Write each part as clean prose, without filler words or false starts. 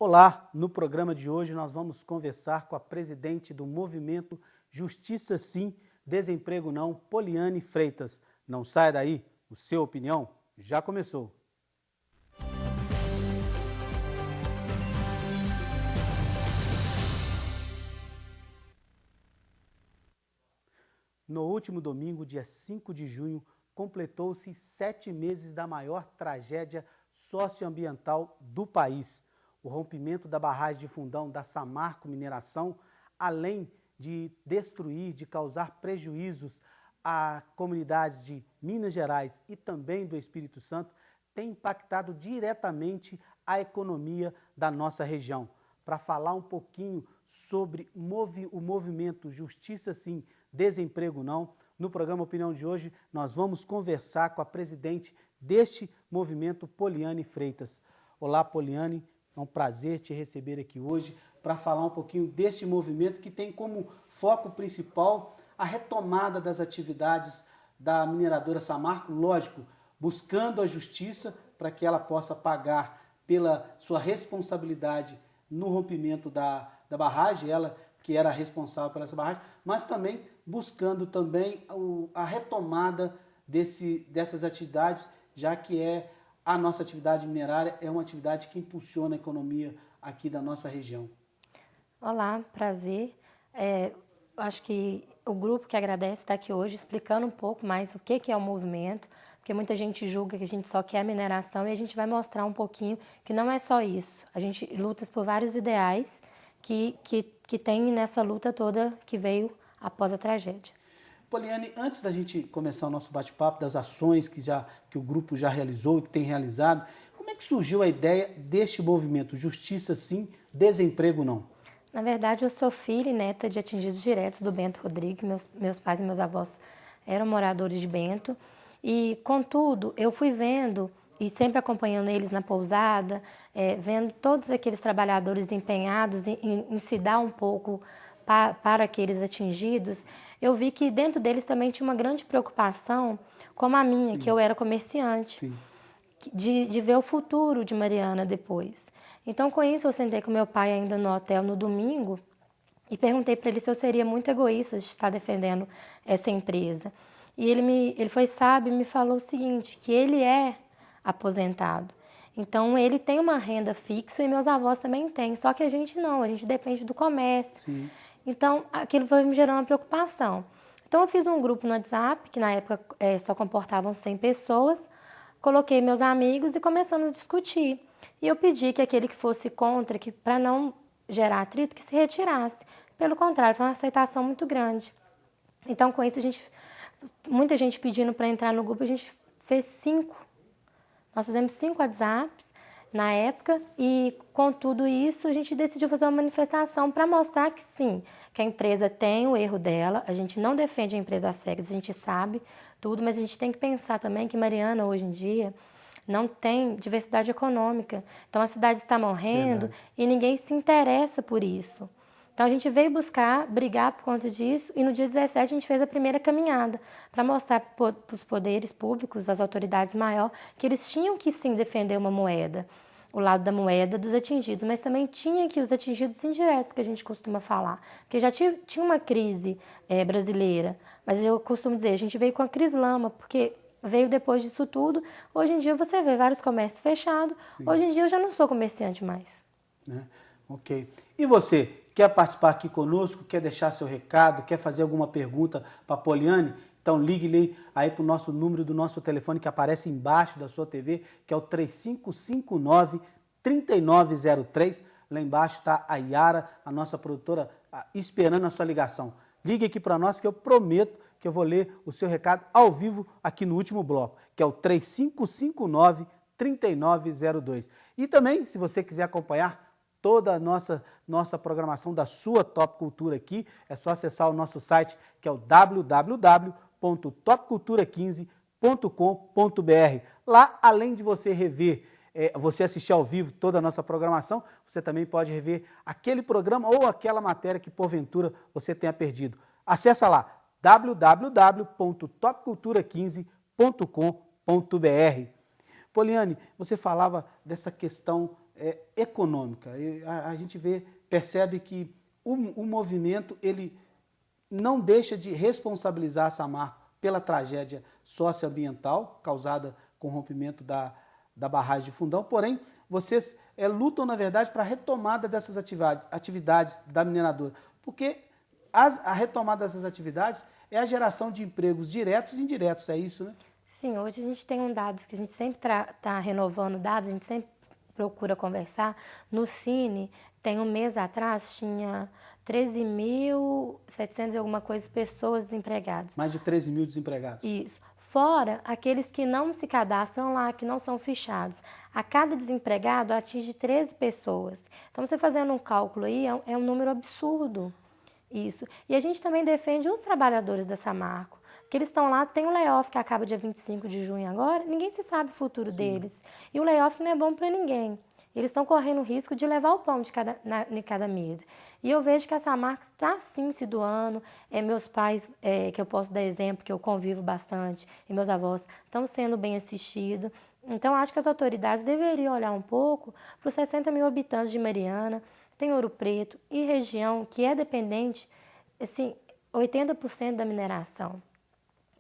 Olá, no programa de hoje nós vamos conversar com a presidente do movimento Justiça Sim, Desemprego Não, Poliane Freitas. Não saia daí, o Seu Opinião já começou. No último domingo, dia 5 de junho, completou-se 7 meses da maior tragédia socioambiental do país. O rompimento da barragem de Fundão da Samarco Mineração, além de destruir, de causar prejuízos a comunidades de Minas Gerais e também do Espírito Santo, tem impactado diretamente a economia da nossa região. Para falar um pouquinho sobre o movimento Justiça Sim, Desemprego Não, no programa Opinião de hoje nós vamos conversar com a presidente deste movimento, Poliane Freitas. Olá, Poliane, é um prazer te receber aqui hoje para falar um pouquinho deste movimento que tem como foco principal a retomada das atividades da mineradora Samarco, lógico, buscando a justiça para que ela possa pagar pela sua responsabilidade no rompimento da barragem, ela que era responsável por essa barragem, mas também buscando também a retomada dessas atividades, já que a nossa atividade minerária é uma atividade que impulsiona a economia aqui da nossa região. Olá, prazer. Acho que o grupo que agradece está aqui hoje explicando um pouco mais o que é o movimento, porque muita gente julga que a gente só quer a mineração e a gente vai mostrar um pouquinho que não é só isso. A gente luta por vários ideais que tem nessa luta toda que veio após a tragédia. Poliane, antes da gente começar o nosso bate-papo, das ações que o grupo já realizou e que tem realizado, como é que surgiu a ideia deste movimento Justiça Sim, Desemprego Não? Na verdade, eu sou filha e neta de atingidos diretos do Bento Rodrigues. Meus pais e meus avós eram moradores de Bento. E, contudo, eu fui vendo, e sempre acompanhando eles na pousada, vendo todos aqueles trabalhadores empenhados em se dar um pouco para aqueles atingidos, eu vi que dentro deles também tinha uma grande preocupação, como a minha, Sim. que eu era comerciante, de ver o futuro de Mariana depois. Então, com isso, eu sentei com meu pai ainda no hotel no domingo e perguntei para ele se eu seria muito egoísta de estar defendendo essa empresa. E ele foi sábio e me falou o seguinte, que ele é aposentado. Então, ele tem uma renda fixa e meus avós também têm, só que a gente não, a gente depende do comércio. Sim. Então, aquilo foi me gerando uma preocupação. Então, eu fiz um grupo no WhatsApp, que na época só comportavam 100 pessoas, coloquei meus amigos e começamos a discutir. E eu pedi que aquele que fosse contra, que para não gerar atrito, que se retirasse. Pelo contrário, foi uma aceitação muito grande. Então, com isso, muita gente pedindo para entrar no grupo, a gente fez 5. Nós fizemos 5 WhatsApps na época e, com tudo isso, a gente decidiu fazer uma manifestação para mostrar que sim, que a empresa tem o erro dela, a gente não defende a empresa às cegas, a gente sabe tudo, mas a gente tem que pensar também que Mariana, hoje em dia, não tem diversidade econômica. Então, a cidade está morrendo e ninguém se interessa por isso. Então, a gente veio brigar por conta disso e no dia 17 a gente fez a primeira caminhada para mostrar para os poderes públicos, as autoridades maiores, que eles tinham que sim defender uma moeda, o lado da moeda dos atingidos, mas também tinha que os atingidos indiretos, que a gente costuma falar. Porque já tinha uma crise brasileira, mas eu costumo dizer, a gente veio com a crise lama, porque veio depois disso tudo. Hoje em dia você vê vários comércios fechados, Sim. Hoje em dia eu já não sou comerciante mais. Ok. E você? Quer participar aqui conosco? Quer deixar seu recado? Quer fazer alguma pergunta para a Poliane? Então ligue aí para o nosso número do nosso telefone que aparece embaixo da sua TV, que é o 3559-3903. Lá embaixo está a Yara, a nossa produtora, esperando a sua ligação. Ligue aqui para nós que eu prometo que eu vou ler o seu recado ao vivo aqui no último bloco, que é o 3559-3902. E também, se você quiser acompanhar toda a nossa programação da sua Top Cultura aqui, é só acessar o nosso site, que é o www.topcultura15.com.br. Lá, além de você rever, você assistir ao vivo toda a nossa programação, você também pode rever aquele programa ou aquela matéria que, porventura, você tenha perdido. Acessa lá, www.topcultura15.com.br. Poliane, você falava dessa questão econômica. A gente percebe que o movimento ele não deixa de responsabilizar a Samarco pela tragédia socioambiental causada com o rompimento da barragem de Fundão, porém, vocês lutam, na verdade, para a retomada dessas atividades da mineradora, porque a retomada dessas atividades é a geração de empregos diretos e indiretos, é isso, né? Sim, hoje a gente tem dados que a gente sempre está renovando dados, a gente sempre procura conversar. No Cine, tem um mês atrás, tinha 13.700 e alguma coisa pessoas desempregadas. Mais de 13 mil desempregados. Isso. Fora aqueles que não se cadastram lá, que não são fichados. A cada desempregado atinge 13 pessoas. Então, você fazendo um cálculo aí, é um número absurdo. Isso. E a gente também defende os trabalhadores da Samarco, porque eles estão lá, tem um layoff que acaba dia 25 de junho agora, ninguém se sabe o futuro deles. E o layoff não é bom para ninguém. Eles estão correndo o risco de levar o pão de cada mesa. E eu vejo que a Samarco está, sim, se doando. Meus pais, que eu posso dar exemplo, que eu convivo bastante, e meus avós estão sendo bem assistidos. Então, acho que as autoridades deveriam olhar um pouco para os 60 mil habitantes de Mariana, tem Ouro Preto e região que é dependente, assim, 80% da mineração.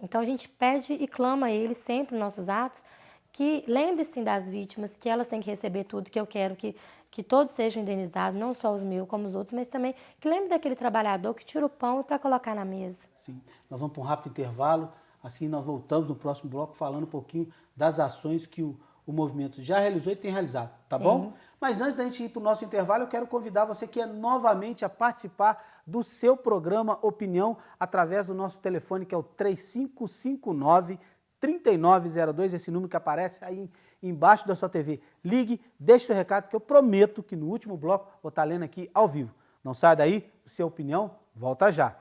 Então, a gente pede e clama a eles sempre nos nossos atos que lembre-se das vítimas, que elas têm que receber tudo, que eu quero que todos sejam indenizados, não só os meus como os outros, mas também que lembre daquele trabalhador que tira o pão para colocar na mesa. Sim, nós vamos para um rápido intervalo, assim nós voltamos no próximo bloco falando um pouquinho das ações que o movimento já realizou e tem realizado, tá bom? Mas antes da gente ir para o nosso intervalo, eu quero convidar você que novamente a participar do seu programa Opinião através do nosso telefone, que é o 3559-3902, esse número que aparece aí embaixo da sua TV. Ligue, deixe seu recado, que eu prometo que no último bloco vou estar lendo aqui ao vivo. Não sai daí, o seu Opinião volta já.